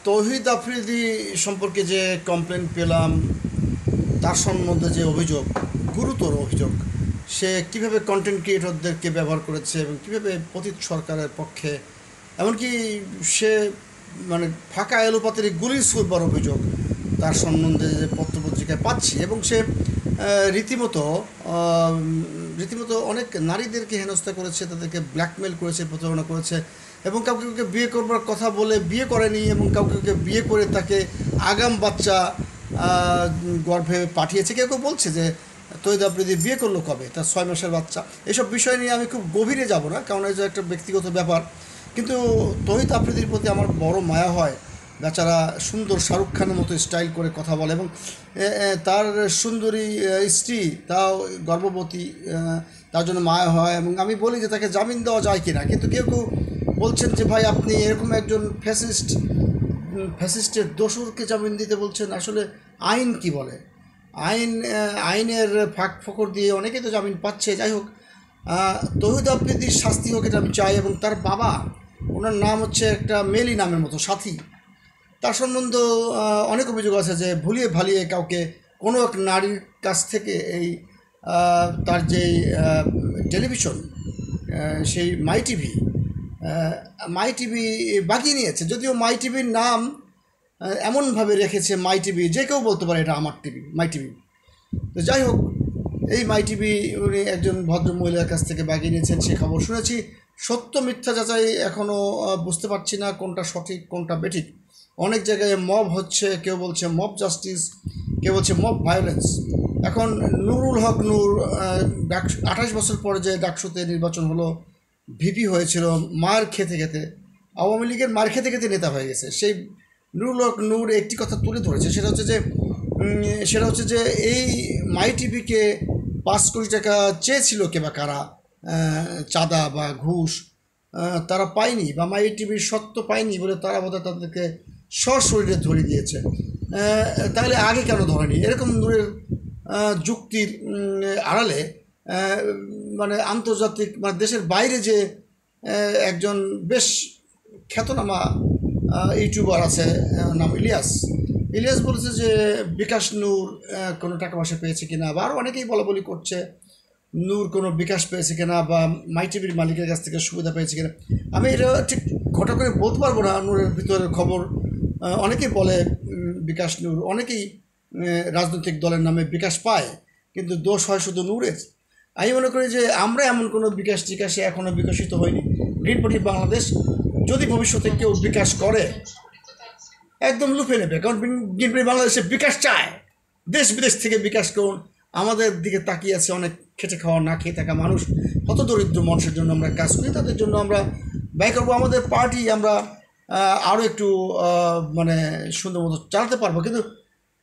তৌহিদ আফ্রিদি সম্পর্কে যে কমপ্লেন পেলাম, তার সম্বন্ধে যে অভিযোগ, গুরুতর অভিযোগ, সে কিভাবে কন্টেন্ট ক্রিয়েটরদেরকে ব্যবহার করেছে এবং কিভাবে পতিত সরকারের পক্ষে, এমনকি সে মানে ফাঁকা এলোপাতারি গুলি ছুড়বার অভিযোগ তার সম্বন্ধে যে পত্রপত্রিকায় পাচ্ছি। এবং সে রীতিমতো আহ, রীতিমতো অনেক নারীদেরকে হেনস্থা করেছে, তাদেরকে ব্ল্যাকমেল করেছে, প্রতারণা করেছে, এবং কাউকে কাউকে বিয়ে করবার কথা বলে বিয়ে করেনি, এবং কাউকে কাউকে বিয়ে করে তাকে আগাম বাচ্চা গর্ভে পাঠিয়েছে। কেউ কেউ বলছে যে তৈদ আফ্রিদি বিয়ে করলো কবে, তার 6 মাসের বাচ্চা। এসব বিষয় নিয়ে আমি খুব গভীরে যাব না, কারণ এই যে একটা ব্যক্তিগত ব্যাপার। কিন্তু তৌহিদ আফ্রিদির প্রতি আমার বড় মায়া হয়। বেচারা সুন্দর শাহরুখ খানের মতো স্টাইল করে কথা বলে, এবং তার সুন্দরী স্ত্রী তাও গর্ভবতী, তার জন্য মায়া হয়। এবং আমি বলি যে তাকে জামিন দেওয়া যায় কি না, কিন্তু কেউ কেউ বলছেন যে ভাই আপনি এরকম একজন ফ্যাসিস্টের দোসরকে জামিন দিতে বলছেন, আসলে আইন কি বলে? আইনের ফাঁক ফোকর দিয়ে অনেকেই তো জামিন পাচ্ছে। যাই হোক, তৌহিদ আফ্রিদির শাস্তি হোক, এটা আমি চাই। এবং তার বাবা, ওনার নাম হচ্ছে একটা মেলি নামের মতো, সাথী। তার সম্বন্ধে অনেক অভিযোগ আছে যে ভুলিয়ে ভালিয়ে কাউকে, কোনো এক নারীর কাছ থেকে এই তার যেই টেলিভিশন, সেই মাই টিভি বাগিয়ে নিয়েছে। যদিও মাই টিভির নাম এমনভাবে রেখেছে, মাই টিভি যে কেউ বলতে পারে এটা আমার টিভি, মাই টিভি। তো যাই হোক, এই মাই টিভি উনি একজন ভদ্র মহিলার কাছ থেকে বাগিয়ে নিয়েছেন, সে খবর শুনেছি। সত্য মিথ্যা যাচাই এখনও বুঝতে পারছি না কোনটা সঠিক কোনটা বেঠিক। অনেক জায়গায় মব হচ্ছে, কেউ বলছে মব জাস্টিস, কেউ বলছে মব ভায়োলেন্স। এখন নুরুল হক নূর 28 বছর পরে যে ডাকসুতে নির্বাচন হলো, ভিপি হয়েছিল মার খেতে খেতে, আওয়ামী লীগের মার খেতে খেতে নেতা হয়ে গেছে। সেই নুরুল হক নূর একটি কথা তুলে ধরেছে, সেটা হচ্ছে যে এই মাই টিভিকে 5 কোটি টাকা চেয়েছিল কে বা কারা, চাঁদা বা ঘুষ, তারা পায়নি, বা মাই টিভির সত্য পায়নি বলে তারা বোধহয় তাদেরকে সশরীরে ধরে দিয়েছে। তাহলে আগে কেন ধরেনি? এরকম নূরের যুক্তির আড়ালে মানে আন্তর্জাতিক, মানে দেশের বাইরে যে একজন বেশ খ্যাতনামা ইউটিউবার আছে, নাম ইলিয়াস বলেছে যে বিকাশ নূর কোনো টাকা পয়সা পেয়েছে কিনা, বা আরও অনেকেই বলা বলি করছে নূর কোনো বিকাশ পেয়েছে কিনা, বা মাই টিভির মালিকের কাছ থেকে সুবিধা পেয়েছে কিনা। আমি এটা ঠিক ঘটা করে বলতে পারবো না নূরের ভিতরের খবর। অনেকেই বলে বিকাশ নূর, অনেকেই রাজনৈতিক দলের নামে বিকাশ পায়, কিন্তু দোষ হয় শুধু নূরের। আমি মনে করি যে আমরা এমন কোনো বিকাশ টিকাশে এখনও বিকশিত হয়নি। গ্রিন পার্টি বাংলাদেশ যদি ভবিষ্যতে কেউ বিকাশ করে, একদম লুফে নেবে, কারণ গ্রিন পার্টি বাংলাদেশে বিকাশ চায়। দেশ বিদেশ থেকে বিকাশ করুন। আমাদের দিকে তাকিয়ে আছে অনেক খেটে খাওয়া না খেয়ে থাকা মানুষ, হত দরিদ্র মানুষের জন্য আমরা কাজ করি, তাদের জন্য আমরা ব্যয় করবো। আমাদের পার্টি আমরা আরও একটু মানে সুন্দর মতো চালাতে পারবো। কিন্তু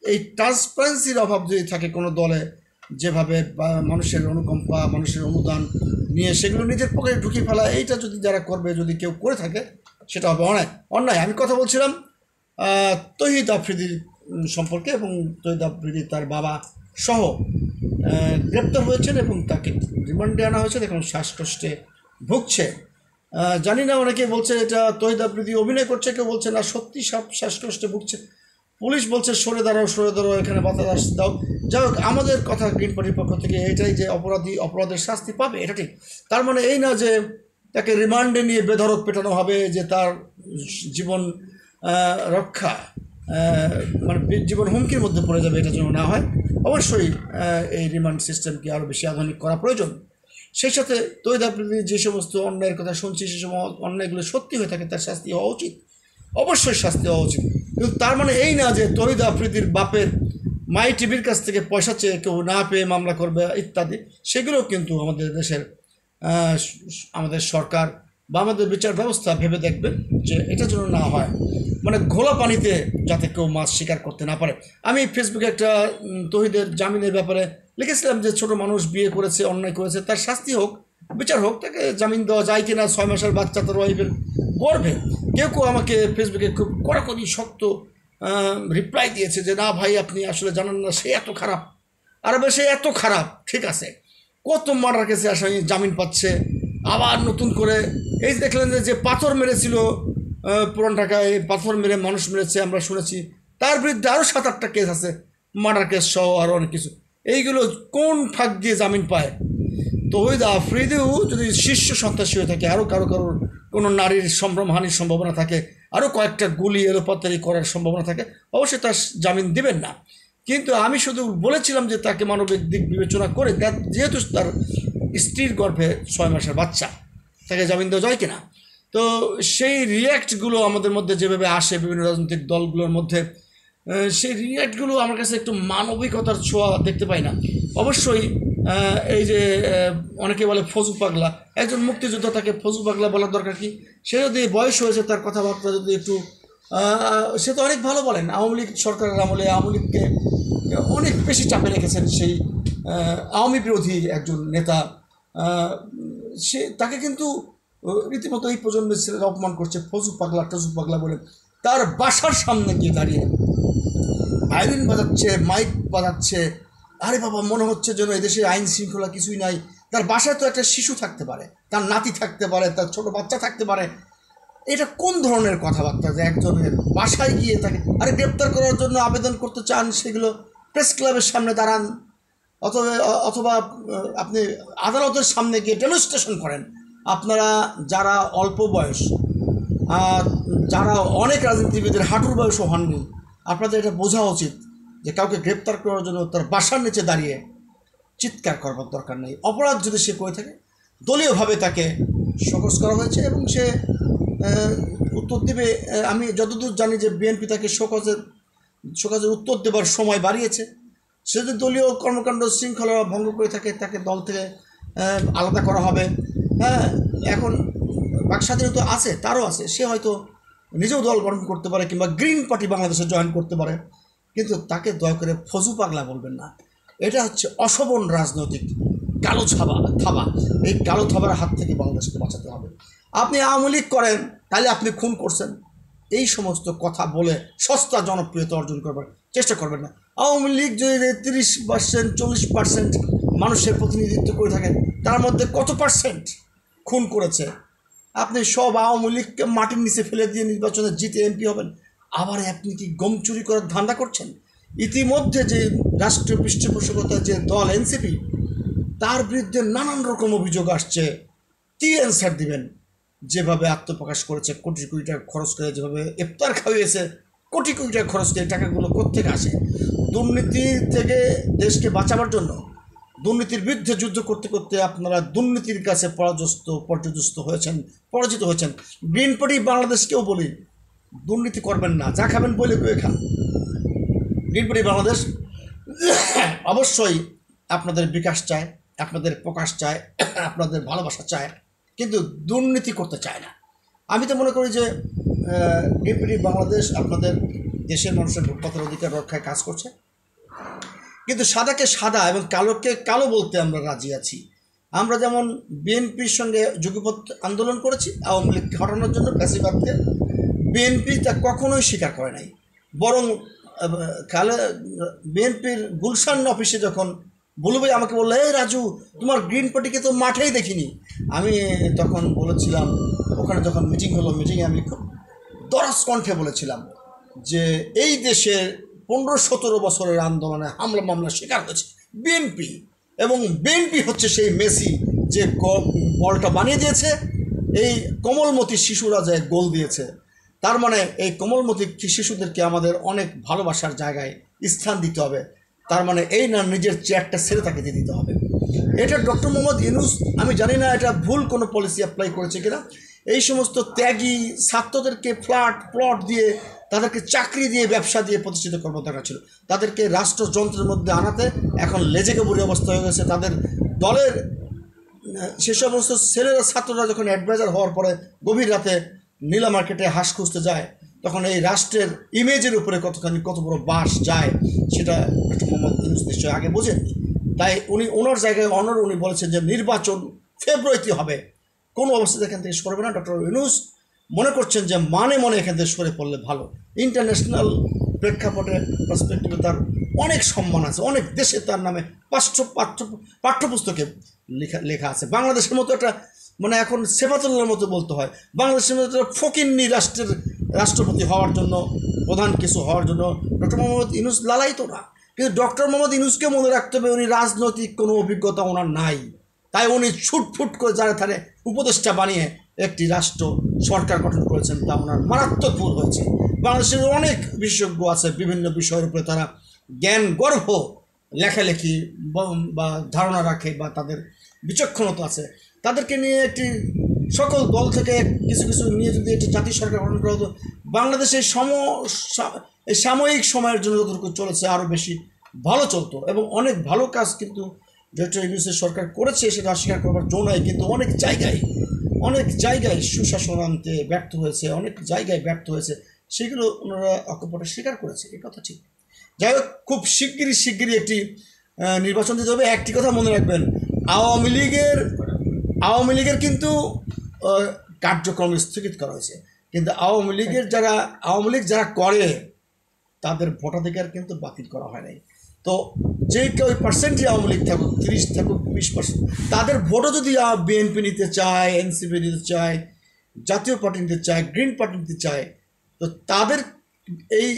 এই ট্রান্সপারেন্সির অভাব যদি থাকে কোনো দলে, যেভাবে মানুষের অনুকম্পা, মানুষের অনুদান নিয়ে সেগুলো নিজের পকেটে ঢুকিয়ে ফেলা, এইটা যদি যারা করবে, যদি কেউ করে থাকে, সেটা হবে অন্যায়। আমি কথা বলছিলাম তৌহিদ আফ্রিদির সম্পর্কে, এবং তৌহিদ আফ্রিদি তার বাবা সহ গ্রেপ্তার হয়েছেন এবং তাকে রিমান্ডে আনা হয়েছে। এখন শ্বাসকষ্টে ভুগছে। জানি না, অনেকে বলছে এটা তৌহিদ আফ্রিদি অভিনয় করছে, কেউ বলছে না সত্যি শ্বাসকষ্টে ভুগছে। পুলিশ বলছে সরে দাঁড়াও, এখানে বাতাস দাও। যাই হোক, আমাদের কথা গ্রিন পার্টির পক্ষ থেকে এটাই যে অপরাধের শাস্তি পাবে, এটা ঠিক। তার মানে এই না যে তাকে রিমান্ডে নিয়ে বেধড়ক পেটানো হবে, যে তার জীবন রক্ষা, মানে জীবন হুমকির মধ্যে পড়ে যাবে, এটা যেন না হয়। অবশ্যই এই রিমান্ড সিস্টেমকে আরও বেশি আধুনিক করা প্রয়োজন। সেই সাথে তৌহিদ আফ্রিদি যে সমস্ত অন্যায়ের কথা শুনছি, সে সময় অন্যায়গুলো সত্যি হয়ে থাকে, তার শাস্তি হওয়া উচিত, অবশ্যই শাস্তি হওয়া উচিত। কিন্তু তার মানে এই না যে তৌহিদ আফ্রিদির বাপের মাই টিভির কাছ থেকে পয়সা চেয়ে কেউ না পেয়ে মামলা করবে ইত্যাদি, সেগুলোও কিন্তু আমাদের দেশের আমাদের সরকার বা আমাদের বিচার ব্যবস্থা ভেবে দেখবে যে এটা যেন না হয়, মানে ঘোলা পানিতে যাতে কেউ মাছ শিকার করতে না পারে। আমি ফেসবুকে একটা তৌহিদের জামিনের ব্যাপারে লিখেছিলাম যে ছোট মানুষ বিয়ে করেছে, অন্যায় করেছে, তার শাস্তি হোক, বিচার হোক, তাকে জামিন দেওয়া যায় কিনা। 6 মাসের বাচ্চা তার ওয়াইফের গর্ভে। কেউ কেউ আমাকে ফেসবুকে খুব কড়াকড়ি শক্ত রিপ্লাই দিয়েছে যে না ভাই, আপনি আসলে জানেন না, সে এত খারাপ। আরে সে এত খারাপ, ঠিক আছে, কত মার্ডার কেসে আসামি জামিন পাচ্ছে, আবার নতুন করে এই দেখলেন যে পাথর মেরেছিল পুরান ঢাকায় পাথর মেরে মানুষ মেরেছে আমরা শুনেছি, তার বিরুদ্ধে আরও 7-8টা কেস আছে, মার্ডার কেস সহ আরও অনেক কিছু। এইগুলো কোন ফাঁক দিয়ে জামিন পায়? তৌহিদ আফ্রিদিও যদি শীর্ষ সন্ত্রাসী হয়ে থাকে, আরও কারোর কোনো নারীর সম্ভ্রমহানির সম্ভাবনা থাকে, আরও কয়েকটা গুলি এলোপাতারি করার সম্ভাবনা থাকে, অবশ্যই তার জামিন দেবেন না। কিন্তু আমি শুধু বলেছিলাম যে তাকে মানবিক দিক বিবেচনা করে, যেহেতু তার স্ত্রীর গর্ভে 6 মাসের বাচ্চা, তাকে জামিন দেওয়া যায় কিনা। তো সেই রিয়্যাক্টগুলো আমাদের মধ্যে যেভাবে আসে বিভিন্ন রাজনৈতিক দলগুলোর মধ্যে, সেই রিয়্যাক্টগুলো আমার কাছে একটু মানবিকতার ছোঁয়া দেখতে পাই না। অবশ্যই এই যে অনেকে বলে ফজু পাগলা, একজন মুক্তিযোদ্ধা, তাকে ফজু পাগলা বলার দরকার কি? সে যদি বয়স হয়েছে, তার কথাবার্তা যদি একটু, সে তো অনেক ভালো বলেন। আওয়ামী লীগ সরকারের আমলে আওয়ামী লীগকে অনেক বেশি চাপে রেখেছেন সেই আওয়ামী বিরোধী একজন নেতা। সে তাকে কিন্তু রীতিমতো এই প্রজন্মের ছেলেরা অপমান করছে, ফজু পাগলা টজু পাগলা বলে। তার বাসার সামনে গিয়ে দাঁড়িয়ে ভায়োলিন বাজাচ্ছে, মাইক বাজাচ্ছে। আরে বাবা, মনে হচ্ছে যেন এদেশে আইন শৃঙ্খলা কিছুই নাই। তার বাসায় তো একটা শিশু থাকতে পারে, তার নাতি থাকতে পারে, তার ছোট বাচ্চা থাকতে পারে। এটা কোন ধরনের কথাবার্তা যে একজনের বাসায় গিয়ে তাকে, আরে গ্রেপ্তার করার জন্য আবেদন করতে চান, সেগুলো প্রেস ক্লাবের সামনে দাঁড়ান, অথবা আপনি আদালতের সামনে গিয়ে ডেমনস্ট্রেশন করেন। আপনারা যারা অল্প বয়স, যারা অনেক রাজনীতিবিদের হাঁটুর বয়সও হননি, আপনাদের এটা বোঝা উচিত যে কাউকে গ্রেপ্তার করার জন্য তার বাসার নিচে দাঁড়িয়ে চিৎকার করবার দরকার নেই। অপরাধ যদি সে করে থাকে, দলীয়ভাবে তাকে শোকজ করা হয়েছে এবং সে উত্তর দেবে। আমি যতদূর জানি যে বিএনপি তাকে শোকজের উত্তর দেবার সময় বাড়িয়েছে। সে যদি দলীয় কর্মকাণ্ড শৃঙ্খলা ভঙ্গ করে থাকে, তাকে দল থেকে আলাদা করা হবে। হ্যাঁ, এখন বাক স্বাধীনতা আছে, তারও আছে, সে হয়তো নিজেও দল গঠন করতে পারে কিংবা গ্রিন পার্টি বাংলাদেশে জয়েন করতে পারে, কিন্তু তাকে দয়া করে ফজু পাগলা বলবেন না। এটা হচ্ছে অশোভন রাজনৈতিক কালো থাবা। এই কালো থাবার হাত থেকে বাংলাদেশকে বাঁচাতে হবে। আপনি আওয়ামী লীগ করেন, তাহলে আপনি খুন করছেন, এই সমস্ত কথা বলে সস্তা জনপ্রিয়তা অর্জন করবার চেষ্টা করবেন না। আওয়ামী লীগ যদি 30% 40% মানুষের প্রতিনিধিত্ব করে থাকেন, তার মধ্যে কত পার্সেন্ট খুন করেছে? আপনি সব আওয়ামী লীগকে মাটির নিচে ফেলে দিয়ে নির্বাচনে জিতে এমপি হবেন, আবার আপনি কি গম চুরি করার ধান্দা করছেন? ইতিমধ্যে যে রাষ্ট্রীয় পৃষ্ঠপোষকতার যে দল এনসিপি, তার বিরুদ্ধে নানান রকম অভিযোগ আসছে। কি অ্যান্সার দিবেন? যেভাবে আত্মপ্রকাশ করেছে, কোটি কোটি টাকা খরচ করে, যেভাবে ইফতার খাওয়িয়েছে, কোটি কোটি টাকা খরচ করে, টাকাগুলো কোত্থেকে আসে? দুর্নীতি থেকে দেশকে বাঁচাবার জন্য দুর্নীতির বিরুদ্ধে যুদ্ধ করতে করতে আপনারা দুর্নীতির কাছে পরাজিত হয়েছেন। গ্রিন পার্টি বাংলাদেশকেও বলি, দুর্নীতি করবেন না, যা খাবেন বলে কয়ে খান। গ্রিন পার্টি বাংলাদেশ অবশ্যই আপনাদের বিকাশ চায়, আপনাদের প্রকাশ চায়, আপনাদের ভালোবাসা চায়, কিন্তু দুর্নীতি করতে চায় না। আমি তো মনে করি যে গ্রিন পার্টি বাংলাদেশ আপনাদের দেশের মানুষের ভোটপাতের অধিকার রক্ষায় কাজ করছে, কিন্তু সাদাকে সাদা এবং কালোকে কালো বলতে আমরা রাজি আছি। আমরা যেমন বিএনপির সঙ্গে যুগপৎ আন্দোলন করেছি আওয়ামী লীগকে হটানোর জন্য, ফ্যাসিবাদকে, বিএনপি তা কখনোই স্বীকার করে নাই। বরং বিএনপির গুলশান অফিসে যখন বুলু ভাই আমাকে বললো, এই রাজু, তোমার গ্রিন পার্টিকে তো মাঠেই দেখিনি, আমি তখন বলেছিলাম, ওখানে যখন মিটিং হলো, মিটিংয়ে আমি খুব দরজ কণ্ঠে বলেছিলাম যে এই দেশের 15-17 বছরের আন্দোলনে হামলা মামলা শিকার হয়েছে বিএনপি, এবং বিএনপি হচ্ছে সেই মেসি যে বলটা বানিয়ে দিয়েছে, এই কোমলমতি শিশুরা যে গোল দিয়েছে। তার মানে এই কোমলমতি শিশুদেরকে আমাদের অনেক ভালোবাসার জায়গায় স্থান দিতে হবে। তার মানে এই না নিজের চেয়ারটা ছেড়ে তাকে দিয়ে দিতে হবে। এটা ডক্টর মোহাম্মদ ইউনূস, আমি জানি না এটা ভুল কোনো পলিসি অ্যাপ্লাই করেছে কিনা। এই সমস্ত ত্যাগী ছাত্রদেরকে প্লট দিয়ে, তাদেরকে চাকরি দিয়ে, ব্যবসা দিয়ে প্রতিষ্ঠিত করবার দরকার ছিল। তাদেরকে রাষ্ট্রযন্ত্রের মধ্যে আনাতে এখন লেজেকে বুড়ি অবস্থা হয়ে গেছে। তাদের দলের সে সমস্ত ছেলেরা, ছাত্ররা যখন অ্যাডভাইজার হওয়ার পরে গভীর রাতে নীলা মার্কেটে হাঁস খুঁজতে যায়, তখন এই রাষ্ট্রের ইমেজের উপরে কত বড় বাস যায়, সেটা ডক্টর মোহাম্মদ ইউনূস নিশ্চয়ই আগে বোঝেননি। তাই ওনার জায়গায় উনি বলেছেন যে নির্বাচন ফেব্রুয়ারিতে হবে, কোনো অবস্থাতে এখান থেকে সরবে না। ডক্টর ইউনূস মনে করছেন যে মনে এখান থেকে সরে পড়লে ভালো। ইন্টারন্যাশনাল প্রেক্ষাপটে পার্সপেক্টিভে তার অনেক সম্মান আছে, অনেক দেশে তার নামে পাঠ্যপুস্তকে লেখা আছে। বাংলাদেশের মতো একটা মানে এখন সেফাতুল্লাহর মতো বলতে হয়। বাংলাদেশের মতো ফকিন্নি রাষ্ট্রপতি হওয়ার জন্য, প্রধান কিছু হওয়ার জন্য ডক্টর মোহাম্মদ ইউনূস লালায়িত না। কিন্তু ডক্টর মোহাম্মদ ইউনূসকে মনে রাখতে হবে উনি রাজনৈতিক কোনো অভিজ্ঞতা ওনার নাই, তাই উনি ছুটফুট করে যারা থানে উপদেষ্টা বানিয়ে একটি রাষ্ট্র সরকার গঠন করেছেন, তা ওনার মারাত্মক ভুল হয়েছে। বাংলাদেশের অনেক বিশেষজ্ঞ আছে, বিভিন্ন বিষয়ের উপরে তারা জ্ঞান গর্ভ লেখালেখি বা ধারণা রাখে বা তাদের বিচক্ষণতা আছে, তাদেরকে নিয়ে একটি সকল দল থেকে কিছু কিছু নিয়ে যদি একটি জাতীয় সরকার গঠন করা হতো, বাংলাদেশের এই সাময়িক সময়ের জন্য যতটুকু চলেছে আরও বেশি ভালো চলতো। এবং অনেক ভালো কাজ কিন্তু ডক্টর ইউনূসের সরকার করেছে, সেটা অস্বীকার করবার জো নাই। কিন্তু অনেক জায়গায় সুশাসন আনতে ব্যর্থ হয়েছে, অনেক জায়গায় ব্যর্থ হয়েছে, সেগুলো ওনারা অকপটে স্বীকার করেছে, এই কথা ঠিক। যাই হোক, খুব শিগগিরই একটি নির্বাচন দিতে হবে। একটি কথা মনে রাখবেন, আওয়ামী লীগের কিন্তু কার্যক্রম স্থগিত করা হয়েছে, কিন্তু আওয়ামী লীগ যারা করে তাদের ভোটাধিকার কিন্তু বাতিল করা হয় নাই। তো যে কেউ পার্সেন্টই আওয়ামী লীগ থাকুক, 30 থাকুক, 20%, তাদের ভোটও যদি বিএনপি নিতে চায়, এনসিপি নিতে চায়, জাতীয় পার্টি নিতে চায়, গ্রিন পার্টি নিতে চায়, তো তাদের এই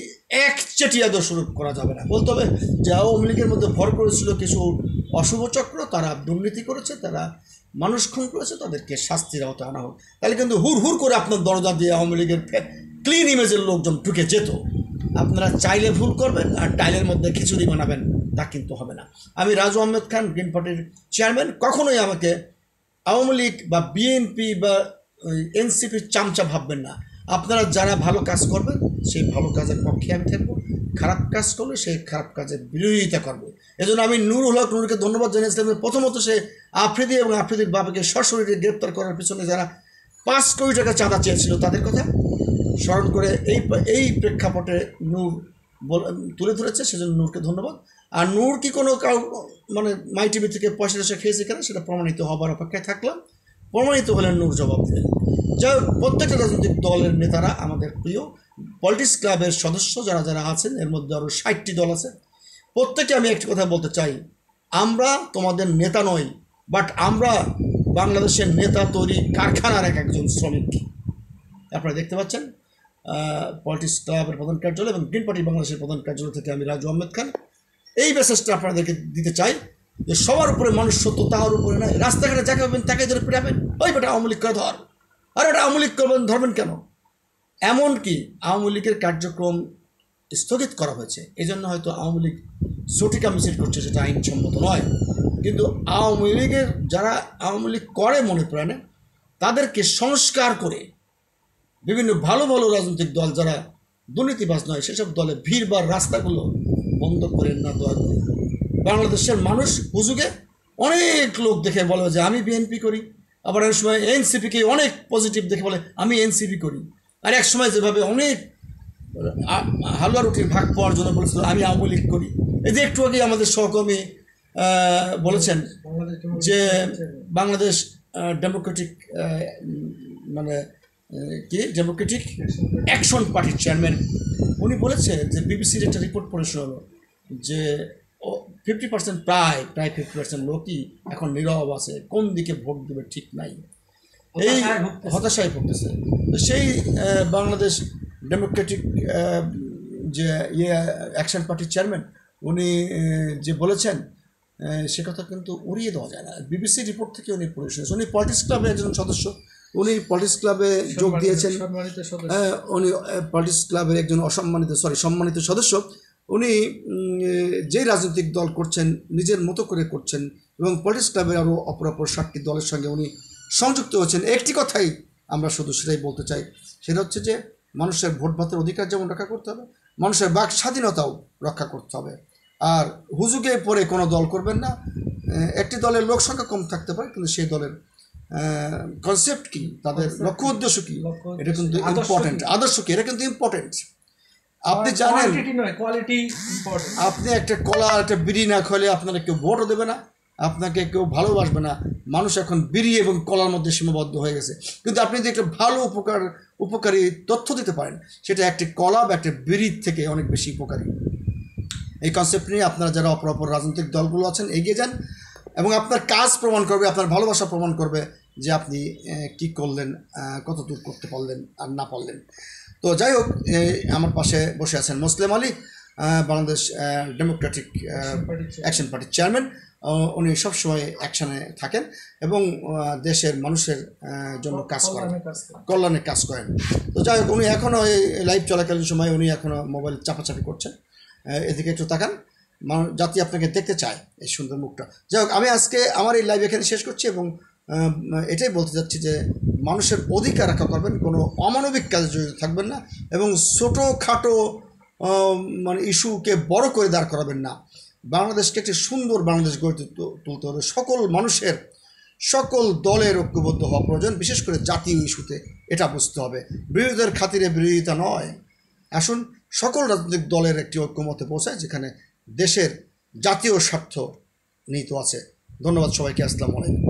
একচেটিয়া দোষারোপ করা যাবে না। বলতে হবে যে আওয়ামী লীগের মধ্যে ভর করেছিল কিছু অশুভ চক্র, তারা দুর্নীতি করেছে, তারা মানুষ খুন করেছে, তাদেরকে শাস্তির আওতায় আনা হোক। তাহলে কিন্তু হুড় করে আপনার দরজা দিয়ে আওয়ামী লীগের ক্লিন ইমেজের লোকজন ঢুকে যেত। আপনারা চাইলে ভুল করবেন আর টাইলের মধ্যে খিচুড়ি বানাবেন, তা কিন্তু হবে না। আমি রাজু আহমেদ খান, গ্রিন পার্টির চেয়ারম্যান, কখনোই আমাকে আওয়ামী লীগ বা বিএনপি বা এনসিপির চামচা ভাববেন না। আপনারা যারা ভালো কাজ করবেন সেই ভালো কাজের পক্ষে আমি থাকবো, খারাপ কাজ করলে সেই খারাপ কাজের বিরোধিতা করবো। এজন্য আমি নুরুল হক নুরকে ধন্যবাদ জানিয়েছিলাম। প্রথমত সে আফ্রিদি এবং আফ্রিদির বাবাকে সশরীরে গ্রেপ্তার করার পিছনে যারা 5 কোটি টাকা চাঁদা চেয়েছিল তাদের কথা স্মরণ করে এই প্রেক্ষাপটে নূর তুলে ধরেছে, সেজন্য নূরকে ধন্যবাদ। আর নূর কি কোনো মানে মাই টিভি থেকে পয়সা খেয়েছে কিনা সেটা প্রমাণিত হবার অপেক্ষায় থাকলাম। প্রমাণিত হলেন নূর জবাব দেবেন। যাই হোক, প্রত্যেকটা রাজনৈতিক দলের নেতারা আমাদের প্রিয়, পলিটিক্স ক্লাবের সদস্য যারা আছেন, এর মধ্যে আরও 60টি দল আছে, প্রত্যেকে আমি একটি কথা বলতে চাই, আমরা তোমাদের নেতা নই, বাট আমরা বাংলাদেশের নেতা তৈরি কারখানার একজন শ্রমিক। আপনারা দেখতে পাচ্ছেন পলিটিক্স ক্লাবের প্রধান কার্যালয় এবং গ্রিন পার্টি বাংলাদেশের প্রধান কার্যালয় থেকে আমি রাজু আহমেদ খান এই মেসেজটা আপনাদেরকে দিতে চাই যে সবার উপরে মানুষ সত্য, তাহার উপরে নয়। রাস্তাঘাটে যাকে পাবেন তাকে ধরে পিটাবেন, ওই বেটা আওয়ামী লীগ করে ধর, আর এটা আওয়ামী লীগ করবেন, ধরবেন কেন? এমনকি আওয়ামী লীগের কার্যক্রম স্থগিত করা হয়েছে, এই জন্য হয়তো আওয়ামী লীগ ঝটিকা মিছিল করছে, সেটা আইনসম্মত নয়। কিন্তু আওয়ামী লীগের যারা আওয়ামী লীগ করে মনে প্রাণে, তাদেরকে সংস্কার করে বিভিন্ন ভালো ভালো রাজনৈতিক দল যারা দুর্নীতিবাজ নয় সেসব দলে ভিড় রাস্তাগুলো বন্ধ করেন না দয়া করে। বাংলাদেশের মানুষ হুজুগে অনেক লোক দেখে বলে যে আমি বিএনপি করি, আবার এক সময় এনসিপিকে অনেক পজিটিভ দেখে বলে আমি এনসিপি করি, আর এক সময় যেভাবে অনেক হালুয়া রুটির ভাগ পাওয়ার জন্য বলেছিল আমি আওয়ামী লীগ করি। এই যে একটু আগে আমাদের সহকর্মী বলেছেন যে বাংলাদেশ ডেমোক্রেটিক মানে কি ডেমোক্রেটিক অ্যাকশন পার্টির চেয়ারম্যান, উনি বলেছে যে বিবিসির একটা রিপোর্ট পড়ে শোনালো যে 50% প্রায় 50% লোকই এখন নীরব আছে, কোন দিকে ভোট দেবে ঠিক নাই, এই হতাশায় ভুগতেছে। সেই বাংলাদেশ ডেমোক্রেটিক যে অ্যাকশন পার্টির চেয়ারম্যান উনি যে বলেছেন সে কথা কিন্তু উড়িয়ে দেওয়া যায় না। বিবিসি রিপোর্ট থেকে উনি পড়ে শুনেছেন। উনি পলিটিক্স ক্লাবের একজন সদস্য, উনি পলিটিক্স ক্লাবে যোগ দিয়েছেন, উনি পলিটিক্স ক্লাবের একজন সম্মানিত সদস্য। উনি যেই রাজনৈতিক দল করছেন নিজের মতো করে করছেন এবং পলিটিক্স ক্লাবের আরও অপরাপর 60টি দলের সঙ্গে উনি সংযুক্ত হচ্ছেন। একটি কথাই আমরা শুধু সেটাই বলতে চাই, সেটা হচ্ছে যে মানুষের ভোট ভাতের অধিকার যেমন রক্ষা করতে হবে, মানুষের বাক স্বাধীনতাও রক্ষা করতে হবে। আর হুজুগে পরে কোনো দল করবেন না। একটি দলের লোক সংখ্যা কম থাকতে পারে, কিন্তু সেই দলের কনসেপ্ট কি, তাদের লক্ষ্য উদ্দেশ্য কি, এটা কিন্তু ইম্পর্টেন্ট। আদর্শ কি, এটা কিন্তু ইম্পর্টেন্ট। আপনি জানেন আপনি একটা কলা একটা বিড়ি না খেলে আপনারা কেউ ভোটও দেবে না, আপনাকে কেউ ভালোবাসবে না। মানুষ এখন বিড়ি এবং কলার মধ্যে সীমাবদ্ধ হয়ে গেছে। কিন্তু আপনি যদি একটা ভালো উপকারী তথ্য দিতে পারেন, সেটা একটি কলা বা একটা বিড়ির থেকে অনেক বেশি উপকারী। এই কনসেপ্ট নিয়ে আপনারা যারা অপরাপর রাজনৈতিক দলগুলো আছেন এগিয়ে যান এবং আপনার কাজ প্রমাণ করবে, আপনার ভালোবাসা প্রমাণ করবে যে আপনি কি করলেন, কত দূর করতে পারলেন আর না পারলেন। তো যাই হোক, আমার পাশে বসে আছেন মোসলেম আলী, বাংলাদেশ ডেমোক্রেটিক অ্যাকশন পার্টির চেয়ারম্যান। উনি সবসময় অ্যাকশনে থাকেন এবং দেশের মানুষের জন্য কাজ করেন, কল্যাণে কাজ করেন। তো যাই হোক, উনি এখনও এই লাইভ চলাকালীন সময় উনি এখনও মোবাইল চাপাচাপি করছেন। এদিকে একটু তাকান, জাতি আপনাকে দেখতে চায় এই সুন্দর মুখটা। যাই হোক, আমি আজকে আমার এই লাইভ এখানে শেষ করছি এবং এটাই বলতে চাচ্ছি যে মানুষের অধিকার রক্ষা করবেন, কোনো অমানবিক কাজে জড়িত থাকবেন না এবং ছোটোখাটো মানে ইস্যুকে বড় করে দাঁড় করাবেন না। বাংলাদেশকে একটি সুন্দর বাংলাদেশ গড়ে তুলতে হবে। সকল মানুষের, সকল দলের ঐক্যবদ্ধ হওয়া প্রয়োজন, বিশেষ করে জাতীয় ইস্যুতে। এটা বুঝতে হবে, বিরোধীদের খাতিরে বিরোধিতা নয়। আসুন সকল রাজনৈতিক দলের একটি ঐক্যমতে পৌঁছায়, যেখানে দেশের জাতীয় স্বার্থ নিহিত আছে। ধন্যবাদ সবাইকে। আসসালামু আলাইকুম।